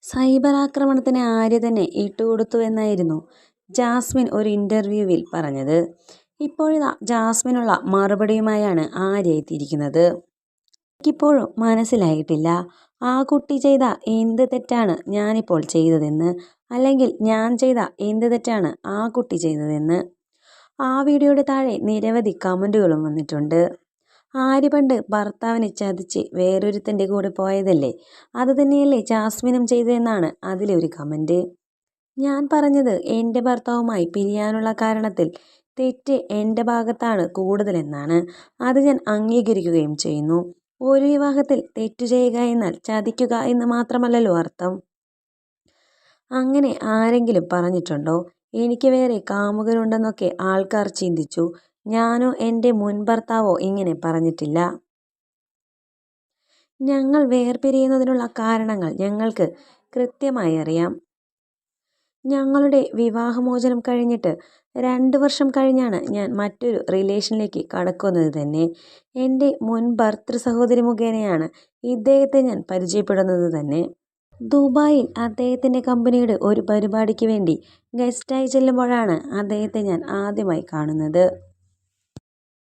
Cyber ആക്രമണത്തിന് ആര്യ തന്നെ ഇട്ടുകൊടുത്തുവെന്നായിരുന്നു Jasmine ഒരു ഇന്റർവ്യൂവിൽ പറഞ്ഞത്. ഇപ്പോഴിതാ ജാസ്മിനുള്ള മറുപടിയുമായാണ് ആര്യ എത്തിയിരിക്കുന്നത്. എനിക്കിപ്പോഴും മനസ്സിലായിട്ടില്ല ആ കുട്ടി ചെയ്ത എന്ത് തെറ്റാണ് ഞാനിപ്പോൾ ചെയ്തതെന്ന്, അല്ലെങ്കിൽ ഞാൻ ചെയ്ത എന്ത് തെറ്റാണ് ആ കുട്ടി ചെയ്തതെന്ന്. ആ വീഡിയോയുടെ താഴെ നിരവധി കമന്റുകളും വന്നിട്ടുണ്ട്. ആര്യ പണ്ട് ഭർത്താവിനെ ചതിച്ച് വേറൊരുത്തൻ്റെ കൂടെ പോയതല്ലേ, അത് തന്നെയല്ലേ ജാസ്മിനും ചെയ്തതെന്നാണ് അതിലെ ഒരു കമന്റ്. ഞാൻ പറഞ്ഞത് എൻ്റെ ഭർത്താവുമായി പിരിയാനുള്ള കാരണത്തിൽ തെറ്റ് എൻ്റെ ഭാഗത്താണ് കൂടുതലെന്നാണ്. അത് ഞാൻ അംഗീകരിക്കുകയും ചെയ്യുന്നു. ഒരു വിവാഹത്തിൽ തെറ്റു ചെയ്യുക എന്നാൽ ചതിക്കുക എന്ന് മാത്രമല്ലല്ലോ അർത്ഥം. അങ്ങനെ ആരെങ്കിലും പറഞ്ഞിട്ടുണ്ടോ? എനിക്ക് വേറെ കാമുകരുണ്ടെന്നൊക്കെ ആൾക്കാർ ചിന്തിച്ചു. ഞാനോ എൻ്റെ മുൻ ഭർത്താവോ ഇങ്ങനെ പറഞ്ഞിട്ടില്ല. ഞങ്ങൾ വേർപിരിയുന്നതിനുള്ള കാരണങ്ങൾ ഞങ്ങൾക്ക് കൃത്യമായി അറിയാം. ഞങ്ങളുടെ വിവാഹമോചനം കഴിഞ്ഞിട്ട് 2 വർഷം കഴിഞ്ഞാണ് ഞാൻ മറ്റൊരു റിലേഷനിലേക്ക് കടക്കുന്നത് തന്നെ. എൻ്റെ മുൻ ഭർതൃ സഹോദരി മുഖേനയാണ് ഇദ്ദേഹത്തെ ഞാൻ പരിചയപ്പെടുന്നത് തന്നെ. ദുബായിൽ അദ്ദേഹത്തിൻ്റെ കമ്പനിയുടെ ഒരു പരിപാടിക്ക് വേണ്ടി ഗസ്റ്റായി ചെല്ലുമ്പോഴാണ് അദ്ദേഹത്തെ ഞാൻ ആദ്യമായി കാണുന്നത്.